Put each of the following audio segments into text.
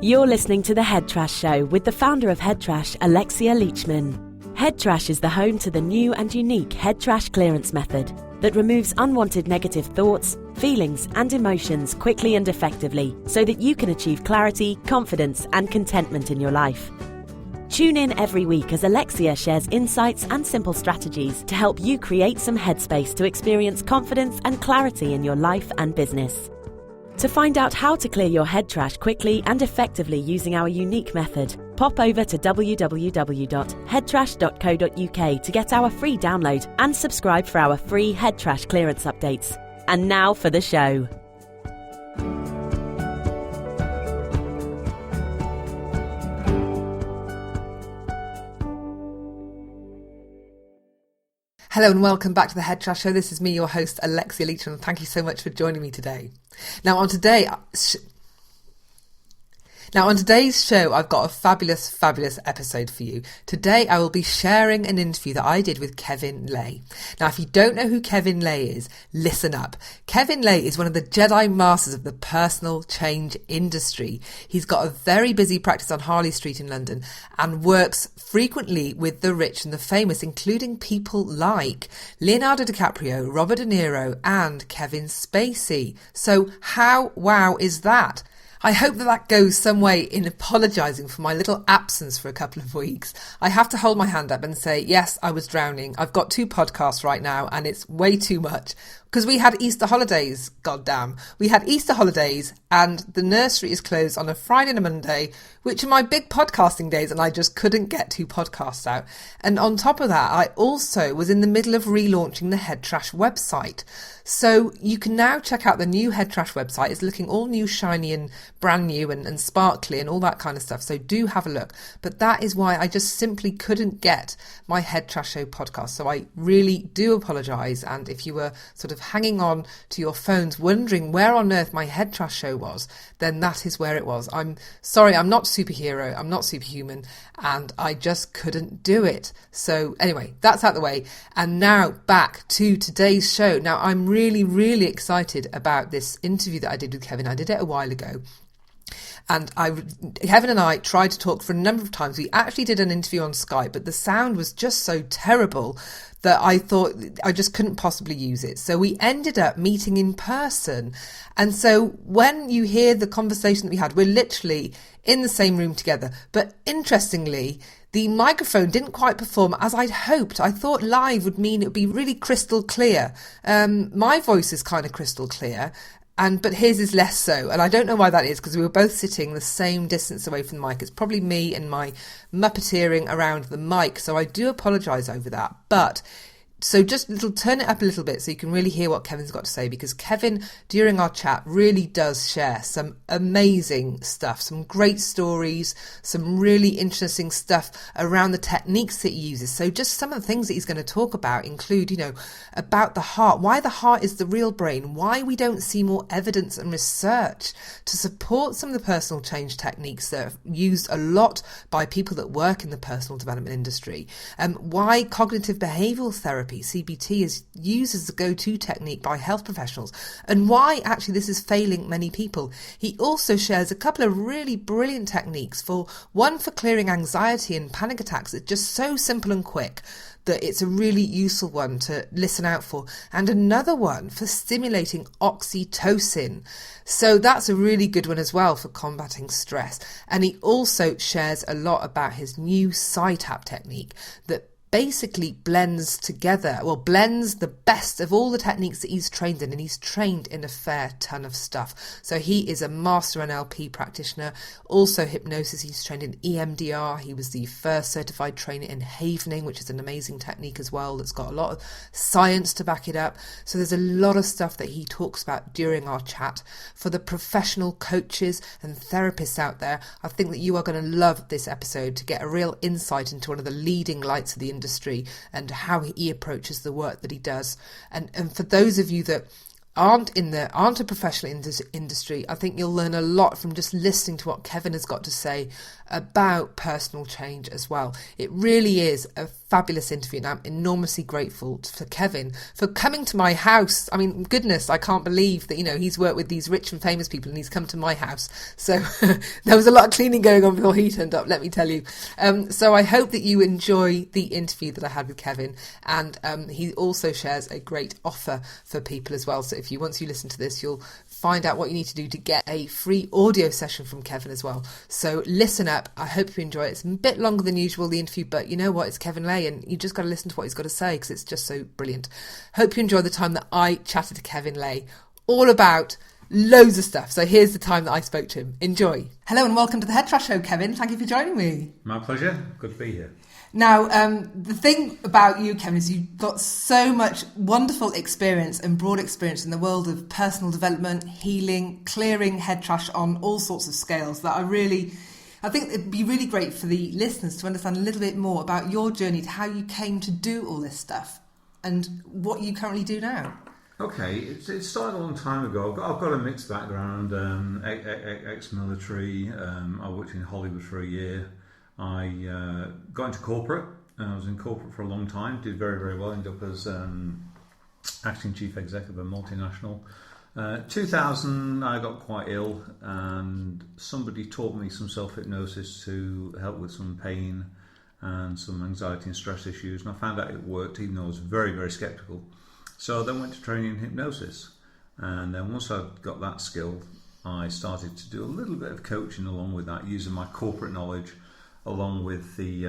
You're listening to The Head Trash Show with the founder of Head Trash, Alexia Leachman. Head Trash is the home to the new and unique Head Trash clearance method that removes unwanted negative thoughts, feelings and emotions quickly and effectively so that you can achieve clarity, confidence and contentment in your life. Tune in every week as Alexia shares insights and simple strategies to help you create some headspace to experience confidence and clarity in your life and business. To find out how to clear your head trash quickly and effectively using our unique method, pop over to www.headtrash.co.uk to get our free download and subscribe for our free head trash clearance updates. And now for the show. Hello and welcome back to the Head Trash Show. This is me, your host, Alexia Leachman. Thank you so much for joining me today. Now on today's show, I've got a fabulous episode for you. Today, I will be sharing an interview that I did with Kevin Laye. Now, if you don't know who Kevin Laye is, listen up. Kevin Laye is one of the Jedi masters of the personal change industry. He's got a very busy practice on Harley Street in London and works frequently with the rich and the famous, including people like Leonardo DiCaprio, Robert De Niro, and Kevin Spacey. So how wow is that? I hope that goes some way in apologising for my little absence for a couple of weeks. I have to hold my hand up and say, yes, I was drowning. I've got 2 podcasts right now and it's way too much. Because we had Easter holidays, goddamn. We had Easter holidays and the nursery is closed on a Friday and a Monday, which are my big podcasting days, and I just couldn't get 2 podcasts out. And on top of that, I also was in the middle of relaunching the Head Trash website. So you can now check out the new Head Trash website. It's looking all new, shiny and brand new and sparkly and all that kind of stuff. So do have a look. But that is why I just simply couldn't get my Head Trash Show podcast. So I really do apologise. And if you were sort of hanging on to your phones wondering where on earth my Head Trash Show was, then that is where it was. I'm sorry, I'm not superhero, I'm not superhuman, and I just couldn't do it. So anyway, that's out the way. And now back to today's show. Now I'm really excited about this interview that I did with Kevin. I did it a while ago. And Kevin and I tried to talk for a number of times. We actually did an interview on Skype, but the sound was just so terrible that I thought I just couldn't possibly use it. So we ended up meeting in person. And so when you hear the conversation that we had, we're literally in the same room together. But interestingly, the microphone didn't quite perform as I'd hoped. I thought live would mean it would be really crystal clear. My voice is kind of crystal clear. But his is less so. And I don't know why that is, because we were both sitting the same distance away from the mic. It's probably me and my muppeteering around the mic. So I do apologise over that. But so just turn it up a little bit so you can really hear what Kevin's got to say, because Kevin, during our chat, really does share some amazing stuff, some great stories, some really interesting stuff around the techniques that he uses. So just some of the things that he's going to talk about include, about the heart, why the heart is the real brain, why we don't see more evidence and research to support some of the personal change techniques that are used a lot by people that work in the personal development industry, why cognitive behavioural therapy, CBT, is used as the go-to technique by health professionals, and why actually this is failing many people. He also shares a couple of really brilliant techniques, for clearing anxiety and panic attacks. It's just so simple and quick that it's a really useful one to listen out for, and another one for stimulating oxytocin. So that's a really good one as well for combating stress. And he also shares a lot about his new SciTap technique that basically blends the best of all the techniques that he's trained in, and he's trained in a fair ton of stuff. So he is a master NLP practitioner, also hypnosis. He's trained in EMDR. He was the first certified trainer in havening, which is an amazing technique as well that's got a lot of science to back it up. So there's a lot of stuff that he talks about during our chat. For the professional coaches and therapists out there, I think that you are going to love this episode to get a real insight into one of the leading lights of the industry and how he approaches the work that he does. And for those of you that aren't a professional industry, I think you'll learn a lot from just listening to what Kevin has got to say about personal change as well. It really is a fabulous interview, and I'm enormously grateful for Kevin for coming to my house. I mean, goodness, I can't believe that, he's worked with these rich and famous people and he's come to my house. So there was a lot of cleaning going on before he turned up, let me tell you. So I hope that you enjoy the interview that I had with Kevin, and he also shares a great offer for people as well. So once you listen to this, you'll find out what you need to do to get a free audio session from Kevin as well. So listen up. I hope you enjoy it. It's a bit longer than usual, the interview, but you know what? It's Kevin Laye, and you just got to listen to what he's got to say because it's just so brilliant. Hope you enjoy the time that I chatted to Kevin Laye all about loads of stuff. So here's the time that I spoke to him. Enjoy. Hello and welcome to the Head Trash Show, Kevin. Thank you for joining me. My pleasure. Good to be here. Now, the thing about you, Kevin, is you've got so much wonderful experience and broad experience in the world of personal development, healing, clearing head trash on all sorts of scales that I think it'd be really great for the listeners to understand a little bit more about your journey to how you came to do all this stuff and what you currently do now. Okay, it started a long time ago. I've got a mixed background, ex-military. I worked in Hollywood for a year. I got into corporate. I was in corporate for a long time, did very, very well, ended up as acting chief executive of a multinational. 2000, I got quite ill, and somebody taught me some self-hypnosis to help with some pain and some anxiety and stress issues, and I found out it worked, even though I was very, very sceptical. So I then went to training in hypnosis, and then once I got that skill, I started to do a little bit of coaching along with that, using my corporate knowledge along with the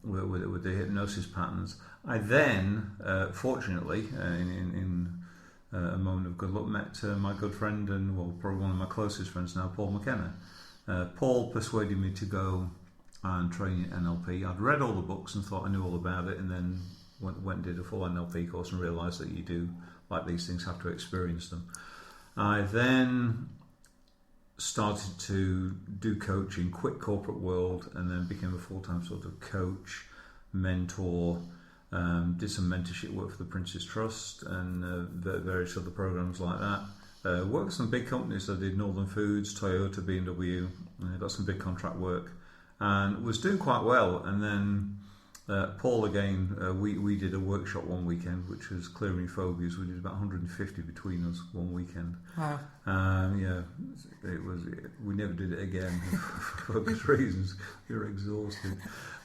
with the hypnosis patterns. I then, fortunately, in a moment of good luck, met my good friend and probably one of my closest friends now, Paul Mckenna. Paul persuaded me to go and train in NLP. I'd read all the books and thought I knew all about it, and then went and did a full NLP course and realised that you do, like these things, have to experience them. I then started to do coaching, quit corporate world, and then became a full-time sort of coach, mentor, did some mentorship work for the Prince's Trust and various other programs like that. Worked with some big companies. I did Northern Foods, Toyota, BMW, got some big contract work and was doing quite well. And then Paul again, we did a workshop one weekend, which was clearing phobias. We did about 150 between us one weekend. Wow. Yeah, it was. We never did it again for obvious reasons. We were exhausted.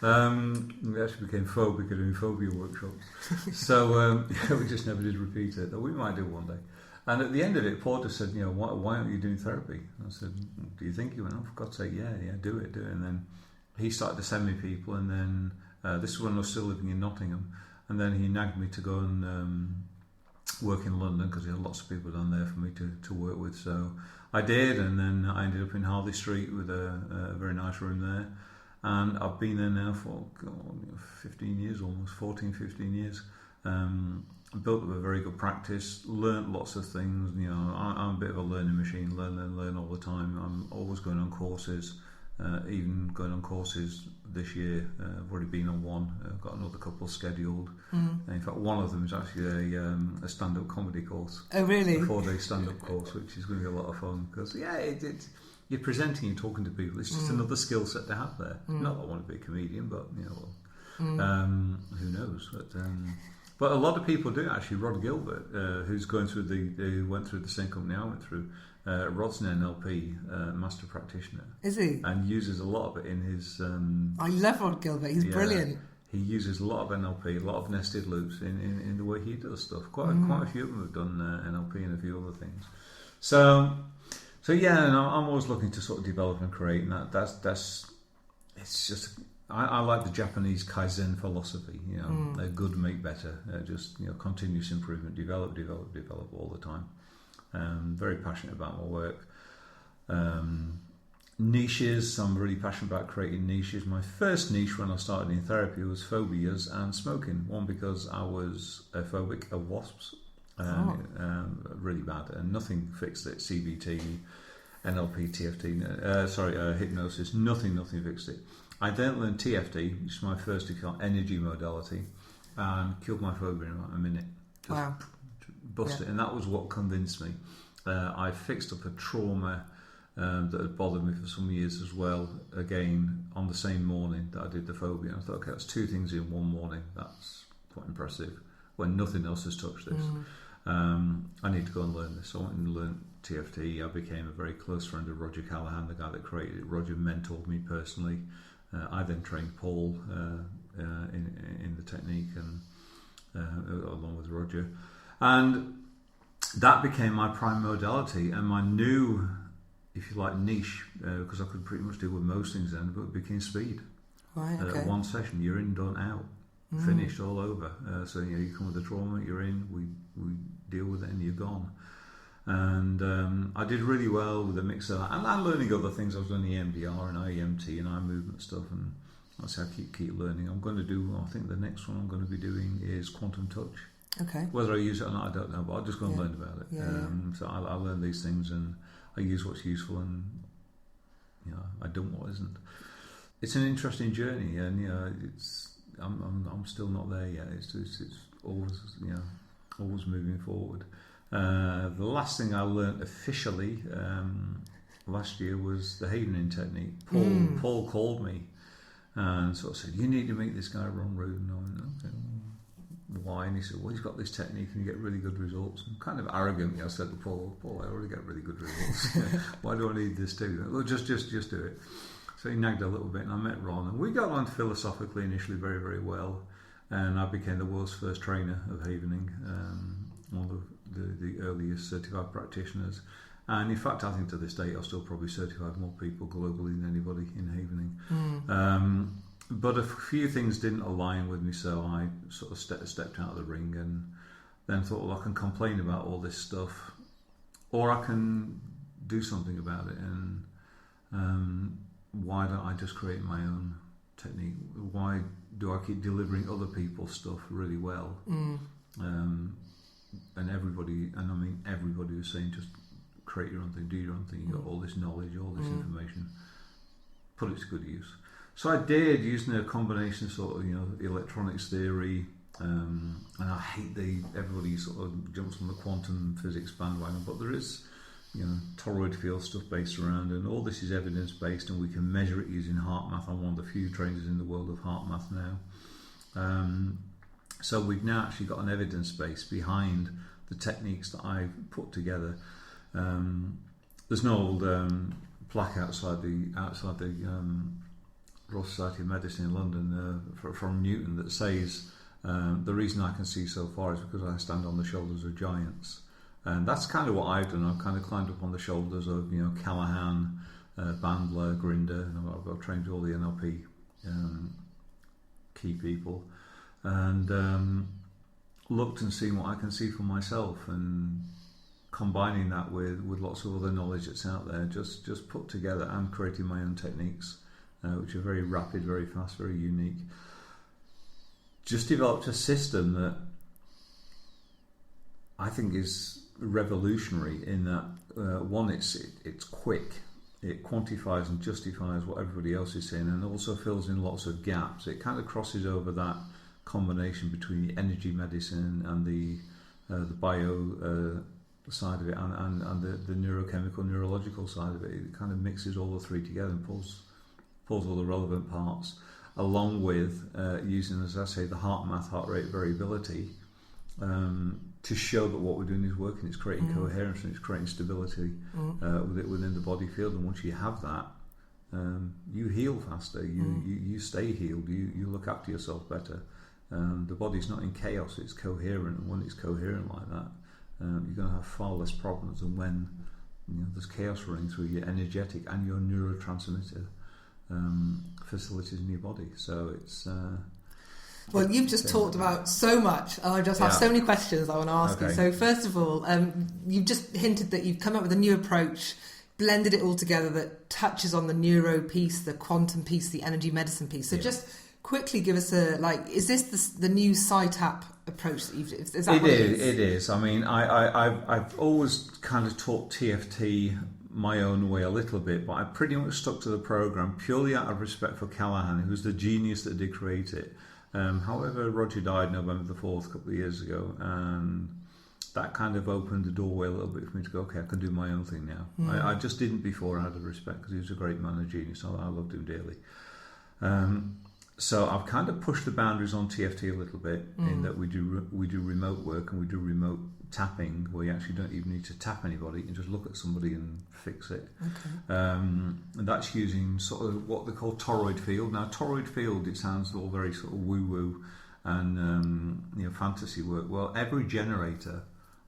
We actually became phobic at doing phobia workshops. So we just never did repeat it. We might do one day. And at the end of it, Paul just said, why aren't you doing therapy? I said, do you think? He went, oh, for God's sake, yeah, do it. And then he started to send me people, and then this is when I was still living in Nottingham, and then he nagged me to go and work in London because he had lots of people down there for me to work with. So I did, and then I ended up in Harley Street with a very nice room there, and I've been there now for 15 years, almost 14, 15 years. Built up a very good practice, learnt lots of things. I'm a bit of a learning machine, learn all the time. I'm always going on courses, even going on courses this year. I've already been on one. I've got another couple scheduled. In fact, one of them is actually a stand-up comedy course. Oh, really? A 4-day stand-up course, which is going to be a lot of fun because you're presenting, you're talking to people. It's just another skill set to have there. Not that I want to be a comedian, but who knows? But a lot of people do actually. Rod Gilbert, who's going through who went through the same company I went through. Rod's an NLP master practitioner. Is he? And uses a lot of it in his. I love Rod Gilbert. He's brilliant. He uses a lot of NLP, a lot of nested loops in the way he does stuff. Quite a few of them have done NLP and a few other things. So yeah, and I'm always looking to sort of develop and create, and that's it's just. I like the Japanese Kaizen philosophy. Good make better. Just continuous improvement, develop all the time. Very passionate about my work. Niches. I'm really passionate about creating niches. My first niche when I started in therapy was phobias and smoking. One, because I was a phobic of wasps, really bad, and nothing fixed it. CBT, NLP, TFT, hypnosis. Nothing fixed it. I then learned TFT, which is my first energy modality, and killed my phobia in about a minute. Just busted it, and that was what convinced me. I fixed up a trauma that had bothered me for some years as well, again, on the same morning that I did the phobia. I thought, okay, that's two things in one morning. That's quite impressive when nothing else has touched this. I need to go and learn this. So I went and learned TFT. I became a very close friend of Roger Callahan, the guy that created it. Roger mentored me personally. I then trained Paul in the technique, and along with Roger. And that became my prime modality and my new, if you like, niche, because I could pretty much do with most things then, but it became speed. Right, okay. One session, you're in, done, out, finished, all over. So you come with the trauma, you're in, we deal with it, and you're gone. And I did really well with a mix of that, and I'm learning other things. I was doing the EMDR and IEMT and eye movement stuff, and that's how I keep learning. I'm going to do, I think the next one I'm going to be doing is quantum touch. Okay. Whether I use it or not, I don't know, but I'm just going to learn about it. So I learn these things, and I use what's useful, and I dump what isn't. It's an interesting journey, and I'm still not there yet. It's always always moving forward. The last thing I learnt officially last year was the havening technique. Paul called me and sort of said, "You need to make this guy run rude." And I went, "Okay, why?" And he said, "Well, he's got this technique and you get really good results." And kind of arrogantly, I said to Paul, "I already get really good results. Why do I need this too?" "Well, just do it." So he nagged a little bit, and I met Ron, and we got on philosophically initially very, very well. And I became the world's first trainer of havening, one of the earliest certified practitioners. And in fact, I think to this day, I've still probably certified more people globally than anybody in havening. But a few things didn't align with me, so I sort of stepped out of the ring and then thought, well, I can complain about all this stuff, or I can do something about it. And why don't I just create my own technique? Why do I keep delivering other people's stuff really well? And everybody was saying, just create your own thing, do your own thing. You've got all this knowledge, all this information, put it to good use. So I did, using a combination sort of, electronics theory, and I hate everybody sort of jumps on the quantum physics bandwagon, but there is, toroid field stuff based around, and all this is evidence based, and we can measure it using heart math. I'm one of the few trainers in the world of heart math now. So we've now actually got an evidence base behind the techniques that I've put together. There's an old plaque outside the Royal Society of Medicine in London from Newton that says the reason I can see so far is because I stand on the shoulders of giants. And that's kind of what I've done. I've kind of climbed up on the shoulders of Callahan, Bandler, Grinder, and I've trained all the NLP key people, and looked and seen what I can see for myself, and combining that with lots of other knowledge that's out there, just put together and creating my own techniques, which are very rapid, very fast, very unique. Just developed a system that I think is revolutionary in that one, it's quick, it quantifies and justifies what everybody else is saying, and also fills in lots of gaps. It kind of crosses over that combination between the energy medicine and the bio side of it, and the neurochemical, neurological side of it. It kind of mixes all the three together and pulls all the relevant parts, along with using, as I say, the heart math, heart rate variability, to show that what we're doing is working. It's creating coherence and it's creating stability within the body field. And once you have that, you heal faster. You stay healed. You look after yourself better. The body's not in chaos; it's coherent. And when it's coherent like that, you're going to have far less problems than when there's chaos running through your energetic and your neurotransmitter facilities in your body. So it's. Well, you've just talked about so much, and I just have so many questions I want to ask you. So first of all, you've just hinted that you've come up with a new approach, blended it all together that touches on the neuro piece, the quantum piece, the energy medicine piece. So just quickly give us is this the new SciTap approach that you've... Is that what it is? It is. I mean, I've always kind of taught TFT my own way a little bit, but I pretty much stuck to the program purely out of respect for Callahan, who's the genius that did create it. However, Roger died November the 4th a couple of years ago, and that kind of opened the doorway a little bit for me to go, okay, I can do my own thing now. I just didn't before, out of respect, because he was a great man, a genius. I loved him dearly. So I've kind of pushed the boundaries on TFT a little bit, in that we do remote work and we do remote tapping, where you actually don't even need to tap anybody, you can just look at somebody and fix it. And that's using sort of what they call toroid field. Now, toroid field, it sounds all very sort of woo-woo and fantasy work. Well, every generator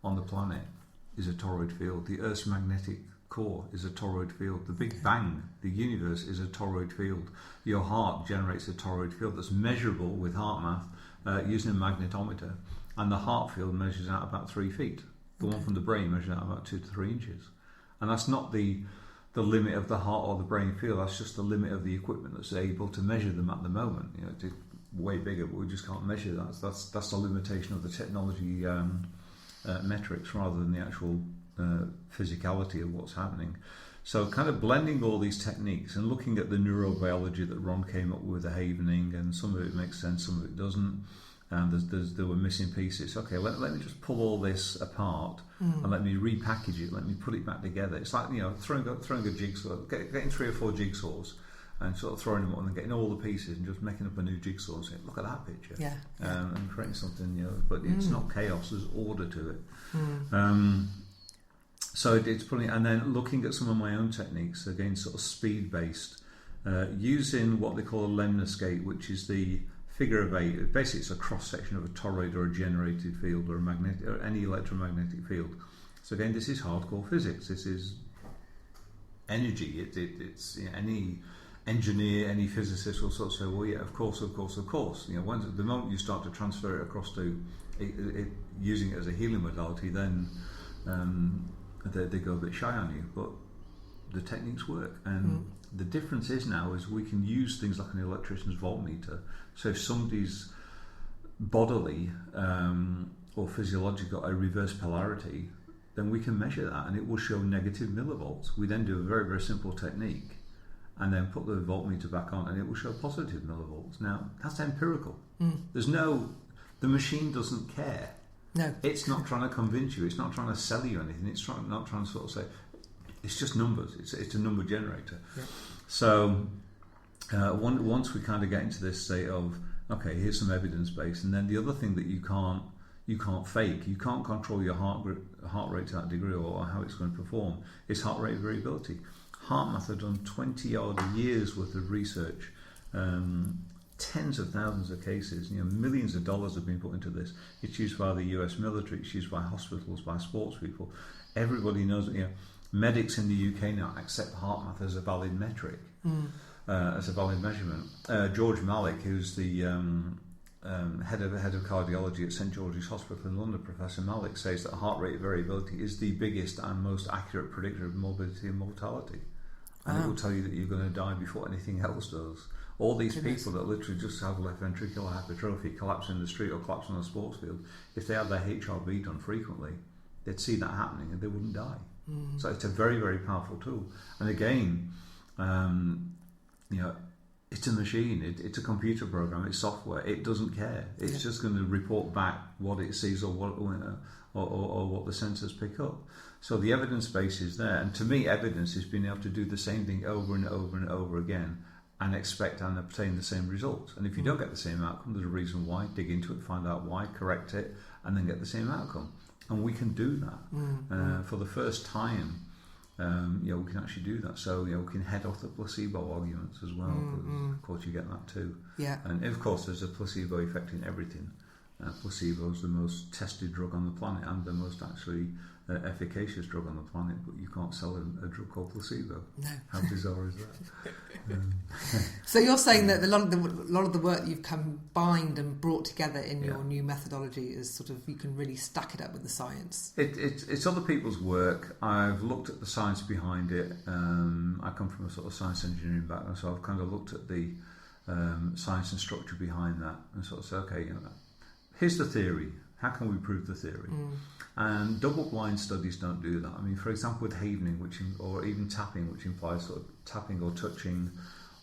on the planet is a toroid field. The Earth's magnetic core is a toroid field. The Big Bang, the universe, is a toroid field. Your heart generates a toroid field that's measurable with heart math using a magnetometer, and the heart field measures out about 3 feet. The one from the brain measures out about 2 to 3 inches, and that's not the limit of the heart or the brain field. That's just the limit of the equipment that's able to measure them at the moment. It's way bigger, but we just can't measure that. That's the limitation of the technology metrics rather than the actual physicality of what's happening. So kind of blending all these techniques and looking at the neurobiology that Ron came up with, the havening, and some of it makes sense, some of it doesn't, and there were missing pieces. Okay, let me just pull all this apart and let me repackage it, let me put it back together. It's like throwing a jigsaw, getting 3 or 4 jigsaws and sort of throwing them on and getting all the pieces and just making up a new jigsaw and saying, look at that picture, and creating something, but it's not chaos, there's order to it. So it's putting, and then looking at some of my own techniques, again, sort of speed-based, using what they call a lemniscate, which is the figure of 8. Basically, it's a cross-section of a toroid or a generated field or a magnetic or any electromagnetic field. So again, this is hardcore physics. This is energy. It's any engineer, any physicist will sort of say, well, yeah, of course. The moment you start to transfer it across to using it as a healing modality, then they go a bit shy on you, but the techniques work. And the difference is now is we can use things like an electrician's voltmeter. So if somebody's bodily or physiological a reverse polarity, then we can measure that and it will show negative millivolts. We then do a very, very simple technique and then put the voltmeter back on and it will show positive millivolts. Now, that's empirical. The machine doesn't care. No. It's not trying to convince you, it's not trying to sell you anything, it's not trying to sort of say, it's just numbers, it's a number generator. Yeah. So once we kind of get into this state of, okay, here's some evidence base, and then the other thing that you can't fake, you can't control your heart rate to that degree or how it's going to perform, is heart rate variability. HeartMath have done 20 odd years worth of research, tens of thousands of cases, millions of dollars have been put into this. It's used by the US military, it's used by hospitals, by sports people. Everybody knows that, medics in the UK now accept HeartMath as a valid metric, as a valid measurement. George Malik, who's the head of cardiology at St George's Hospital in London, Professor Malik, says that heart rate variability is the biggest and most accurate predictor of morbidity and mortality. And it will tell you that you're going to die before anything else does. All these people that literally just have left ventricular hypertrophy, collapse in the street or collapse on a sports field, if they had their HRV done frequently, they'd see that happening and they wouldn't die. So it's a very, very powerful tool. And again, it's a machine, it's a computer program, it's software, it doesn't care. It's just going to report back what it sees or what the sensors pick up. So the evidence base is there. And to me, evidence is being able to do the same thing over and over and over again and expect and obtain the same results. And if you don't get the same outcome, there's a reason why. Dig into it, find out why, correct it, and then get the same outcome. And we can do that for the first time. We can actually do that. So we can head off the placebo arguments as well. Of course, you get that too. Yeah. And of course, there's a placebo effect in everything. Placebo is the most tested drug on the planet and the most actually efficacious drug on the planet, but you can't sell a drug called placebo. No. How bizarre is that? So you're saying that a lot of the work you've combined and brought together in your new methodology is sort of, you can really stack it up with the science. It's other people's work. I've looked at the science behind it. I come from a sort of science engineering background, so I've kind of looked at the science and structure behind that and sort of said, okay, here's the theory. How can we prove the theory? And double-blind studies don't do that. I mean, for example, with havening, or even tapping, which implies sort of tapping or touching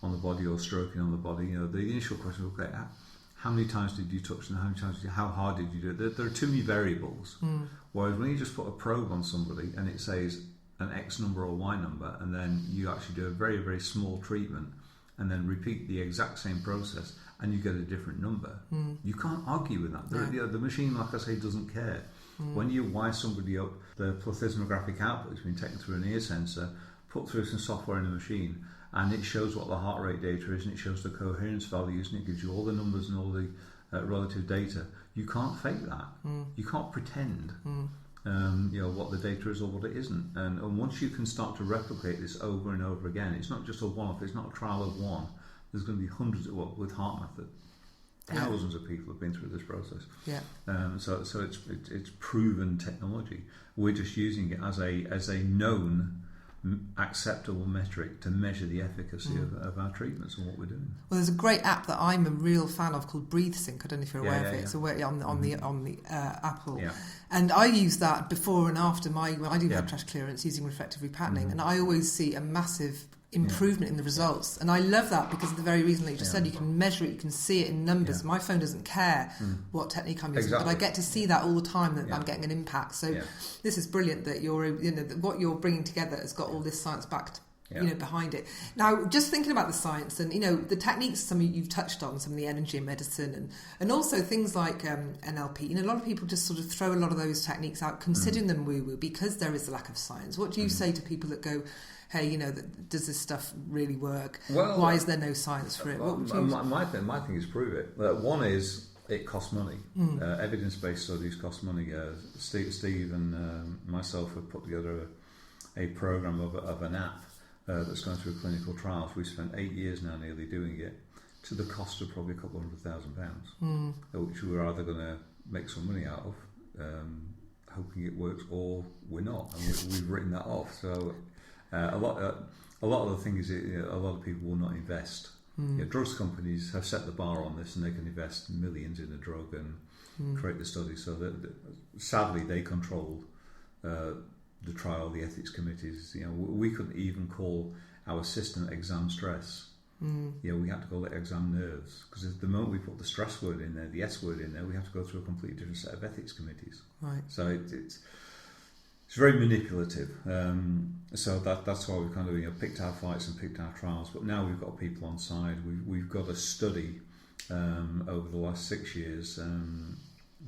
on the body or stroking on the body, the initial question is, okay, how many times did you touch and how hard did you do it? There are too many variables. Whereas when you just put a probe on somebody and it says an X number or Y number, and then you actually do a very, very small treatment and then repeat the exact same process and you get a different number, you can't argue with that. The machine, like I say, doesn't care. When you wire somebody up, the plethysmographic output has been taken through an ear sensor, put through some software in the machine, and it shows what the heart rate data is, and it shows the coherence values, and it gives you all the numbers and all the relative data. You can't fake that. You can't pretend what the data is or what it isn't. And once you can start to replicate this over and over again, it's not just a one-off, it's not a trial of one. There's going to be hundreds with heart method. Thousands of people have been through this process. So it's proven technology. We're just using it as a known, acceptable metric to measure the efficacy of our treatments and what we're doing. Well, there's a great app that I'm a real fan of called BreatheSync. I don't know if you're aware of it. It's on the Apple, and I use that before and after when I do head trash clearance using reflective repatterning, and I always see a massive improvement in the results. And I love that because of the very reason that you just said, you can measure it, you can see it in numbers. My phone doesn't care what technique I'm using, but I get to see that all the time, that I'm getting an impact. So this is brilliant that what you're bringing together has got all this science backed behind it. Now, just thinking about the science and the techniques, some you've touched on, some of the energy in medicine, and also things like NLP. A lot of people just sort of throw a lot of those techniques out, considering them woo-woo because there is a lack of science. What do you say to people that go, hey, does this stuff really work? Well, why is there no science for it? My thing is prove it. One is it costs money. Evidence-based studies cost money. Steve and myself have put together a program of an app that's going through clinical trials. We've spent 8 years now nearly doing it to the cost of probably £200,000, which we're either going to make some money out of, hoping it works, or we're not, and we've written that off. So a lot of the thing is a lot of people will not invest. Drugs companies have set the bar on this, and they can invest millions in a drug and create the study. So sadly, they control the trial, the ethics committees. We couldn't even call our system exam stress. We had to call it exam nerves, because the moment we put the stress word in there, the S word in there, we have to go through a completely different set of ethics committees. Right. So it's very manipulative. So that's why we've kind of picked our fights and picked our trials. But now we've got people on side. We've got a study over the last 6 years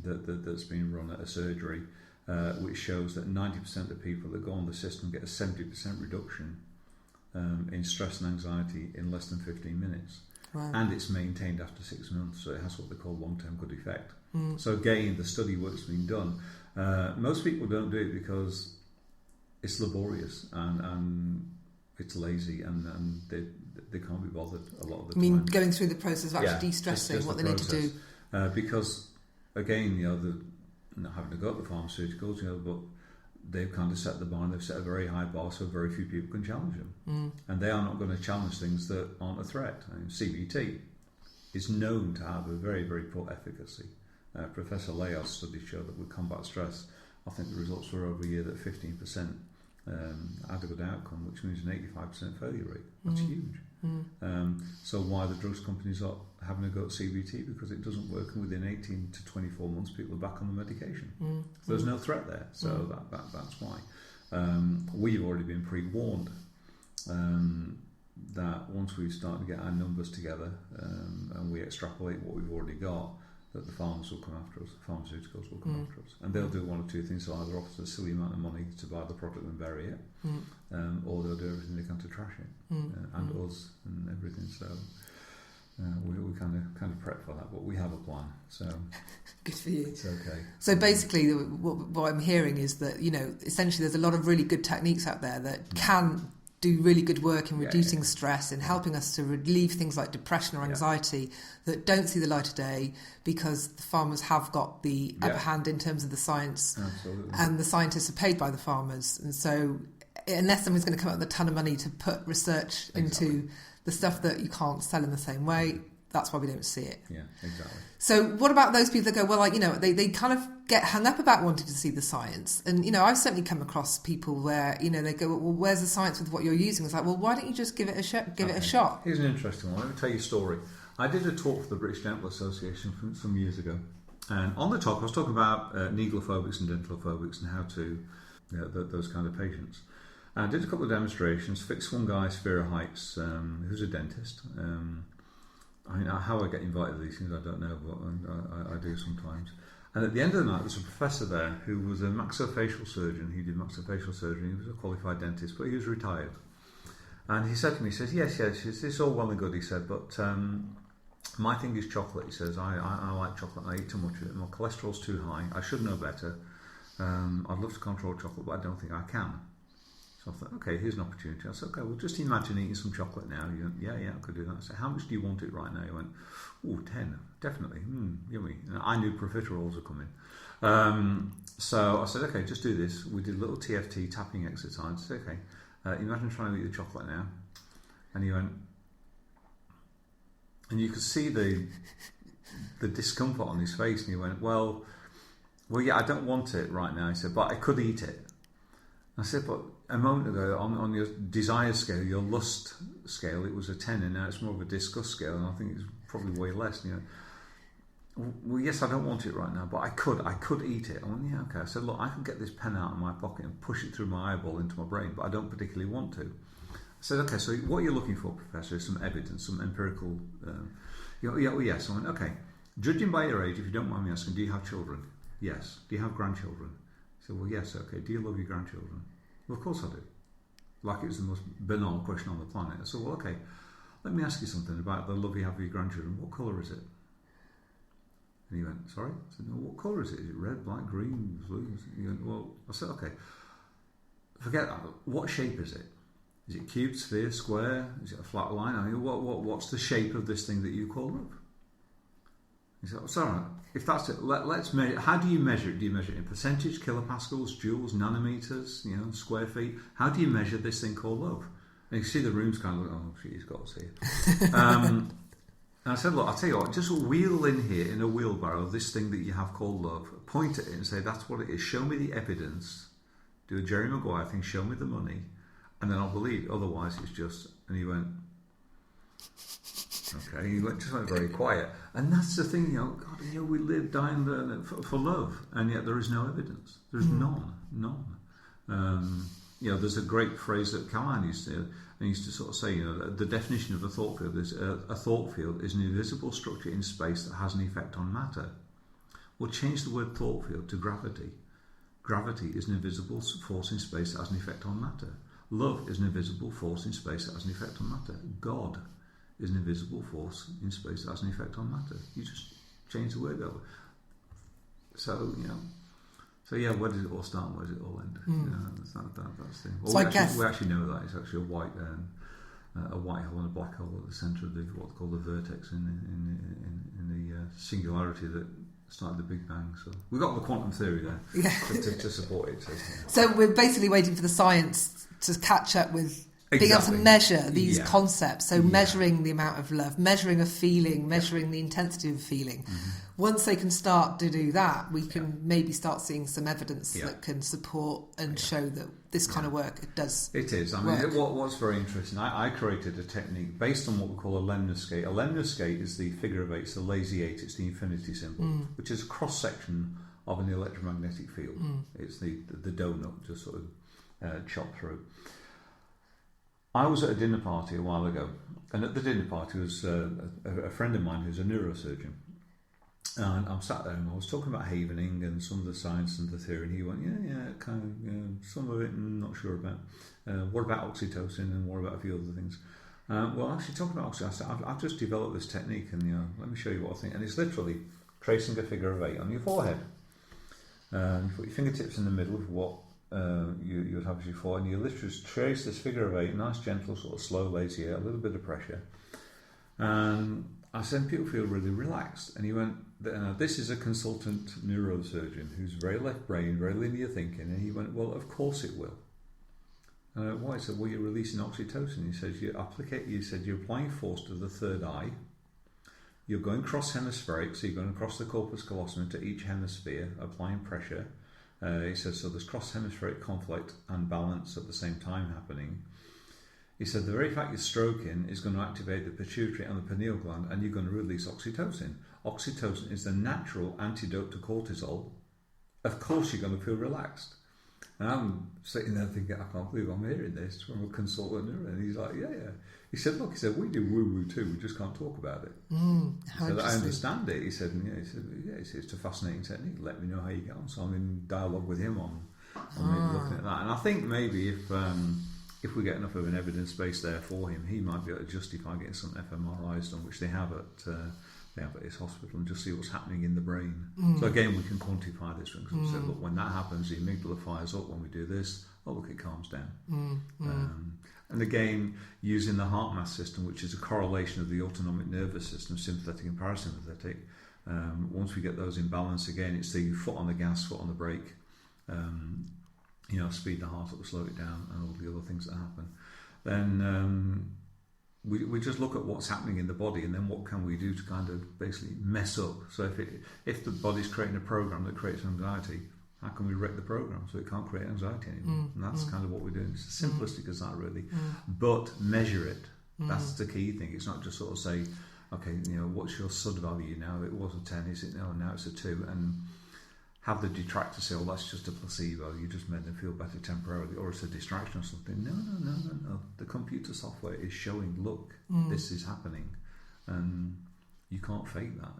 that's been run at a surgery, which shows that 90% of people that go on the system get a 70% reduction in stress and anxiety in less than 15 minutes. Wow. And it's maintained after 6 months, so it has what they call long-term good effect. So again, the study work's been done. Most people don't do it because it's laborious and it's lazy, and they can't be bothered a lot of the time. I mean, going through the process of actually de-stressing, just what they need to do. Because, again, not having to go to the pharmaceuticals, but they've kind of set the bar, and they've set a very high bar, so very few people can challenge them. And they are not going to challenge things that aren't a threat. CBT is known to have a very, very poor efficacy. Professor Laye's studies show that with combat stress, I think the results were over a year that 15% had a good outcome, which means an 85% failure rate. That's huge. So why the drugs companies are having a go at CBT? Because it doesn't work, and within 18 to 24 months people are back on the medication. So there's no threat there, so that's why. We've already been pre-warned that once we start to get our numbers together and we extrapolate what we've already got, that the farmers will come after us, the pharmaceuticals will come after us, and they'll do one or two things. They'll either offer us a silly amount of money to buy the product and bury it, or they'll do everything they can to trash it, and us and everything. So we kind of prep for that, but we have a plan. So good for you. It's okay. So basically, what I'm hearing is that essentially there's a lot of really good techniques out there that can do really good work in reducing stress and helping us to relieve things like depression or anxiety that don't see the light of day because the farmers have got the upper hand in terms of the science. Absolutely. And the scientists are paid by the farmers, and so unless someone's going to come up with a ton of money to put research into the stuff that you can't sell in the same way, that's why we don't see it. Yeah, exactly. So what about those people that go, well, they kind of get hung up about wanting to see the science. And, I've certainly come across people where, they go, well, where's the science with what you're using? It's like, well, why don't you just give it a shot? Here's an interesting one. Let me tell you a story. I did a talk for the British Dental Association some years ago, and on the talk I was talking about needlephobics and dentophobics and how to, those kind of patients. I did a couple of demonstrations, fixed one guy's fear of heights, who's a dentist. I mean, how I get invited to these things, I don't know, but I do sometimes. And at the end of the night, there's a professor there who was a maxillofacial surgeon. He did maxillofacial surgery. He was a qualified dentist, but he was retired. And he said to me, he says, yes, it's all well and good, he said, but my thing is chocolate. He says, I like chocolate, I eat too much of it. My cholesterol's too high. I should know better. I'd love to control chocolate, but I don't think I can. So I thought, okay, here's an opportunity. I said, okay, well, just imagine eating some chocolate now. He went, yeah, I could do that. I said, how much do you want it right now? He went, 10, definitely. Yummy. And I knew profiteroles were coming. So I said, okay, just do this. We did a little TFT tapping exercise. I said, okay, imagine trying to eat the chocolate now. And he went, and you could see the discomfort on his face. And he went, well, yeah, I don't want it right now. He said, but I could eat it. I said, but a moment ago, on your desire scale, your lust scale, it was a 10, and now it's more of a disgust scale, and I think it's probably way less. And well, yes, I don't want it right now, but I could eat it. I went, yeah, okay. I said, look, I can get this pen out of my pocket and push it through my eyeball into my brain, but I don't particularly want to. I said, okay, so what you're looking for, Professor, is some evidence, some empirical... yes. I went, okay, judging by your age, if you don't mind me asking, do you have children? Yes. Do you have grandchildren? He said, well, yes, okay. Do you love your grandchildren? Well, of course I do. Like it was the most banal question on the planet. I said, well, okay, let me ask you something about the love you have for your grandchildren. What colour is it? And he went, sorry? I said, no, what colour is it? Is it red, black, green, blue? He went, well, I said, okay, forget that. What shape is it? Is it cube, sphere, square? Is it a flat line? I mean, what's the shape of this thing that you call love? He said, oh, sorry, if that's it, let's measure. How do you measure it? Do you measure it in percentage, kilopascals, joules, nanometers, square feet? How do you measure this thing called love? And you see the room's kind of like, oh, she's got to see it. And I said, look, I'll tell you what, just wheel in here in a wheelbarrow this thing that you have called love, point at it and say, that's what it is. Show me the evidence. Do a Jerry Maguire thing, show me the money, and then I'll believe. Otherwise, it's just... And he went... Okay, he just went very quiet, and that's the thing. God, we live, die, and learn for love, and yet there is no evidence. There's none. There's a great phrase that Callahan used to sort of say. The definition of a thought field is a thought field is an invisible structure in space that has an effect on matter. Well, change the word thought field to gravity. Gravity is an invisible force in space that has an effect on matter. Love is an invisible force in space that has an effect on matter. God is an invisible force in space that has an effect on matter. You just change the word over. So, where does it all start and where does it all end? That's the thing. Well, we actually know that it's actually a white hole and a black hole at the centre of what's called the vertex in the singularity that started the Big Bang. So we've got the quantum theory there to support it. So we're basically waiting for the science to catch up with being able to measure these concepts. So measuring the amount of love, measuring a feeling, measuring the intensity of a feeling. Mm-hmm. Once they can start to do that, we can maybe start seeing some evidence that can support and show that this kind of work does. It is. I mean, what's very interesting, I created a technique based on what we call a lemniscate. A lemniscate is the figure of 8, it's the lazy 8, it's the infinity symbol, which is a cross-section of an electromagnetic field. It's the donut just sort of chopped through. I was at a dinner party a while ago, and at the dinner party was a friend of mine who's a neurosurgeon. And I'm sat there and I was talking about havening and some of the science and the theory, and he went, kind of, some of it I'm not sure about. What about oxytocin and what about a few other things? Well, actually, talking about oxytocin, I said, I've just developed this technique, and let me show you what I think. And it's literally tracing a figure of 8 on your forehead. You put your fingertips in the middle of what you would have as your forehead, and you literally trace this figure of 8, nice, gentle, sort of slow, lazy air, a little bit of pressure. And I said, people feel really relaxed. And he went, this is a consultant neurosurgeon who's very left brain, very linear thinking. And he went, well, of course it will. And I went, why? He said, well, you're releasing oxytocin. He says, you're applying force to the third eye. You're going cross-hemispheric, so you're going across the corpus callosum to each hemisphere, applying pressure. He says, so there's cross-hemispheric conflict and balance at the same time happening. He said the very fact you're stroking is going to activate the pituitary and the pineal gland, and you're going to release oxytocin. Oxytocin is the natural antidote to cortisol. Of course you're going to feel relaxed. And I'm sitting there thinking, I can't believe I'm hearing this from a consultant. And he's like, yeah. He said, look, we do woo-woo too, we just can't talk about it. How So I understand it. He said, it's a fascinating technique. Let me know how you get on. So I'm in dialogue with him on maybe looking at that. And I think maybe if we get enough of an evidence base there for him, he might be able to justify getting some fMRIs done, which they have at his hospital, and just see what's happening in the brain. So again, we can quantify this. Because we said, look, when that happens, the amygdala fires up. When we do this, look, it calms down. And again, using the heart math system, which is a correlation of the autonomic nervous system, sympathetic and parasympathetic. Once we get those in balance again, it's the foot on the gas, foot on the brake. Speed the heart up, slow it down, and all the other things that happen. Then we just look at what's happening in the body, and then what can we do to kind of basically mess up. So if the body's creating a program that creates anxiety, how can we wreck the program so it can't create anxiety anymore? And that's kind of what we're doing. It's as simplistic as that, really. But measure it. That's the key thing. It's not just sort of say, okay, what's your SUD value now? It was a 10, is it? No, now it's a 2. And have the detractor say, that's just a placebo, you just made them feel better temporarily, or it's a distraction or something. No. The computer software is showing, look, this is happening, and you can't fake that.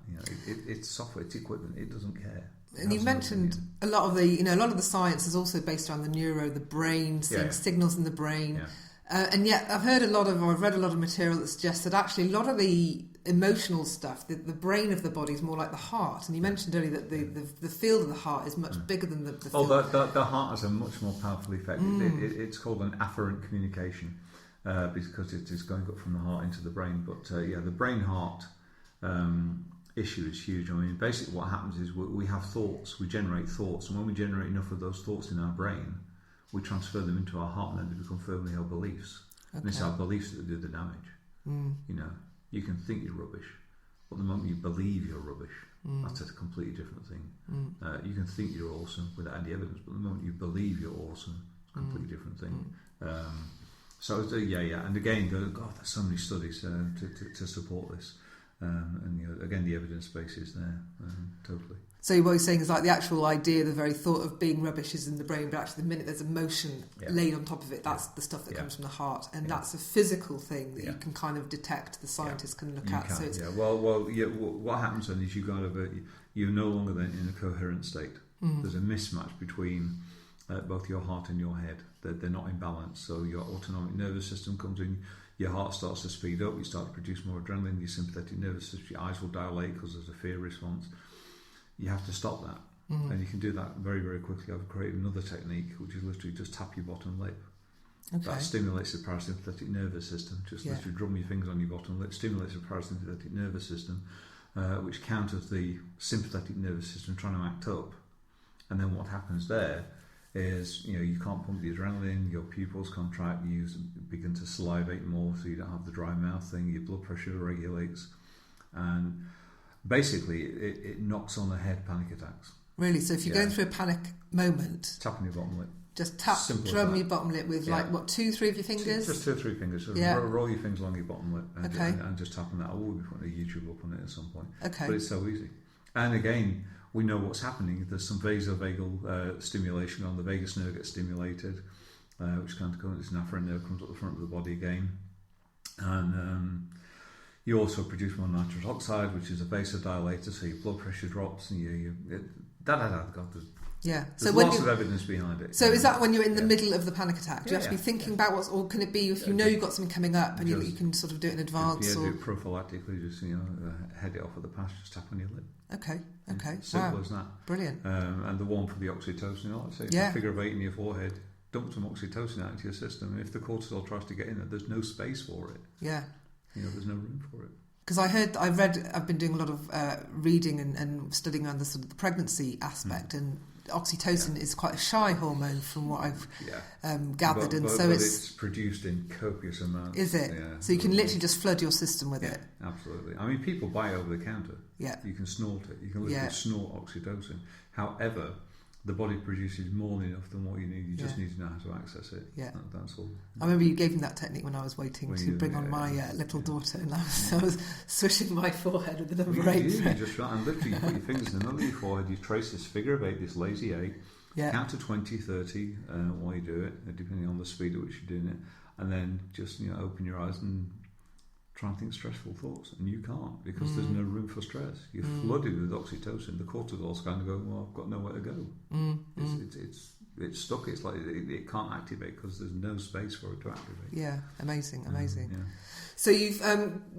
It's software, it's equipment, it doesn't care. And you mentioned a lot of the science is also based around the brain, seeing signals in the brain. And yet I've read a lot of material that suggests that actually a lot of the emotional stuff, the brain of the body is more like the heart. And you mentioned earlier that the field of the heart is much bigger than the field. The heart has a much more powerful effect. It's called an afferent communication because it is going up from the heart into the brain. But the brain-heart issue is huge. I mean, basically what happens is we have thoughts, we generate thoughts, and when we generate enough of those thoughts in our brain, we transfer them into our heart, and then they become firmly held beliefs. Okay. And it's our beliefs that do the damage. You can think you're rubbish, but the moment you believe you're rubbish, that's a completely different thing. You can think you're awesome without any evidence, but the moment you believe you're awesome, it's a completely different thing. And again, there's so many studies to support this. And again, the evidence base is there, totally. So what you're saying is like the actual idea, the very thought of being rubbish is in the brain, but actually the minute there's emotion laid on top of it, that's the stuff that comes from the heart, and that's a physical thing that you can kind of detect. The scientists can look at. What happens then is you're no longer then in a coherent state. There's a mismatch between both your heart and your head. They're not in balance. So your autonomic nervous system comes in. Your heart starts to speed up, you start to produce more adrenaline, your sympathetic nervous system, your eyes will dilate because there's a fear response. You have to stop that. And you can do that very, very quickly. I've created another technique, which is literally just tap your bottom lip. Okay. That stimulates the parasympathetic nervous system. Just literally drum your fingers on your bottom lip, stimulates the parasympathetic nervous system, which counters the sympathetic nervous system trying to act up. And then what happens there is, you can't pump the adrenaline, your pupils contract, you begin to salivate more so you don't have the dry mouth thing, your blood pressure regulates, and basically it knocks on the head panic attacks. Really? So if you're going through a panic moment, tap on your bottom lip. Just drum your bottom lip with 2-3 of your fingers? Just 2 or 3 fingers. So roll your fingers along your bottom lip and just tap on that. I will be putting a YouTube up on it at some point. Okay. But it's so easy. And again, we know what's happening. There's some vasovagal stimulation on the vagus nerve gets stimulated, which kind of comes, an afferent nerve comes up the front of the body again. And you also produce more nitrous oxide, which is a vasodilator, so your blood pressure drops, and there's lots of evidence behind it. So is that when you're in the middle of the panic attack? Do you have to be thinking about or can it be if you know you've got something coming up and you can sort of do it in advance? Do it prophylactically, just head it off at the pass, just tap on your lip. Okay. Simple as that. Brilliant. And the one for the oxytocin, let's say a figure of 8 in your forehead, dump some oxytocin out into your system, and if the cortisol tries to get in there, there's no space for it. Yeah. There's no room for it. Because I've been doing a lot of reading and studying on the sort of the pregnancy aspect, and oxytocin is quite a shy hormone from what I've gathered, but it's produced in copious amounts. Is it? Yeah. So you can literally just flood your system with it. Absolutely. I mean, people buy it over the counter. Yeah. You can snort it. You can literally snort oxytocin. However, the body produces more than enough than what you need. You just need to know how to access it. Yeah. That's all. I remember you gave me that technique when I was waiting to bring on my little daughter, and I was swishing my forehead with the number 8. You just and literally you put your fingers in the middle of your forehead, you trace this figure of 8, this lazy 8, count to 20, 30 while you do it, depending on the speed at which you're doing it, and then just open your eyes and try and think stressful thoughts, and you can't, because there's no room for stress. You're flooded with oxytocin. The cortisol's kind of going, well, I've got nowhere to go. It's stuck. It's like it can't activate because there's no space for it to activate. Yeah, amazing. So you've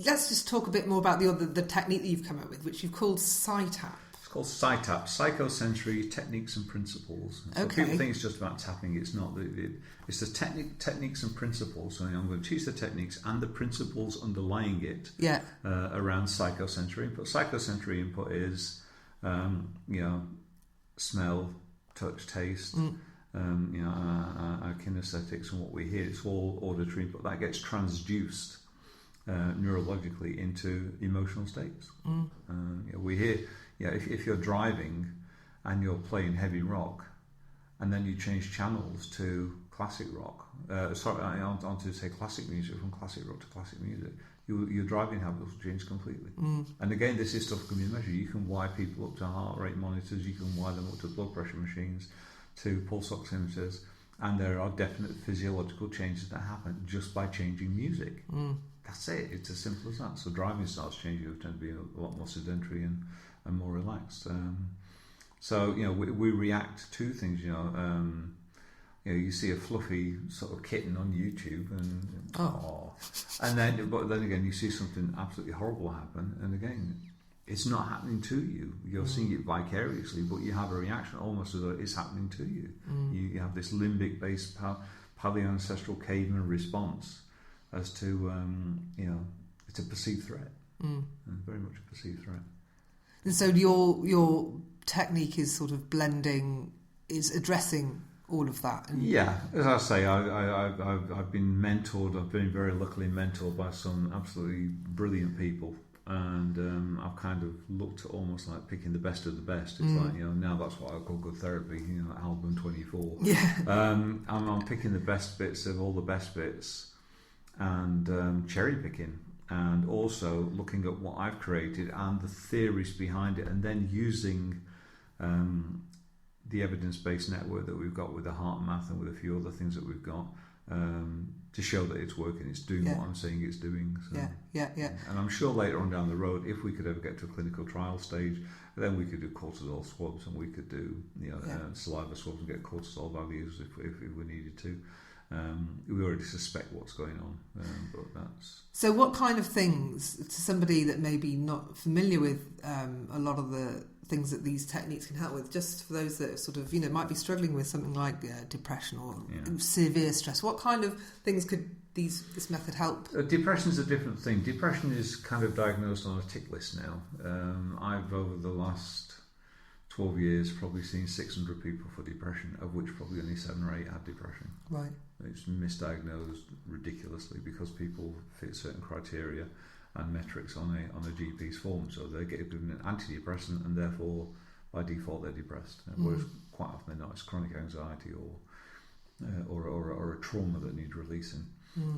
let's just talk a bit more about the technique that you've come up with, which you've called SciTap. It's called SciTap, Psychosensory Techniques and Principles. So people think it's just about tapping. It's not. It's the techniques and principles. So I'm going to teach the techniques and the principles underlying it around psychosensory input. Psychosensory input is, smell, touch, taste, our kinesthetics and what we hear. It's all auditory input. That gets transduced neurologically into emotional states. We hear... if you're driving and you're playing heavy rock, and then you change channels to classic rock, onto say classic music, from classic rock to classic music, your driving habits will change completely. And again, this is stuff can be measured. You can wire people up to heart rate monitors, you can wire them up to blood pressure machines, to pulse oximeters, and there are definite physiological changes that happen just by changing music. That's it. It's as simple as that. So driving starts changing. You tend to be a lot more sedentary and more relaxed. We react to things. You see a fluffy sort of kitten on YouTube, but then again you see something absolutely horrible happen, and again it's not happening to you. You're seeing it vicariously, but you have a reaction almost as though it's happening to you. You have this limbic-based paleoancestral caveman response as to it's a perceived threat, very much a perceived threat. And so your technique is sort of is addressing all of that. As I say, I've been mentored. I've been very luckily mentored by some absolutely brilliant people, and I've kind of looked at almost like picking the best of the best. It's like now that's what I call good therapy. Album 24. I'm picking the best bits of all the best bits, and cherry picking. And also looking at what I've created and the theories behind it, and then using the evidence-based network that we've got with the heart math and with a few other things that we've got to show that it's working, it's doing what I'm saying it's doing. So. And I'm sure later on down the road, if we could ever get to a clinical trial stage, then we could do cortisol swabs, and we could do saliva swabs and get cortisol values if we needed to. We already suspect what's going on, but that's... So what kind of things, to somebody that may be not familiar with a lot of the things that these techniques can help with, just for those that sort of, might be struggling with something like depression or severe stress, what kind of things could this method help? Depression is a different thing. Depression is kind of diagnosed on a tick list now. I've, over the last 12 years, probably seen 600 people for depression, of which probably only 7 or 8 have depression. Right. It's misdiagnosed ridiculously because people fit certain criteria and metrics on a GP's form, so they get given an antidepressant and therefore by default they're depressed. Whereas quite often they're not. It's chronic anxiety or a trauma that needs releasing.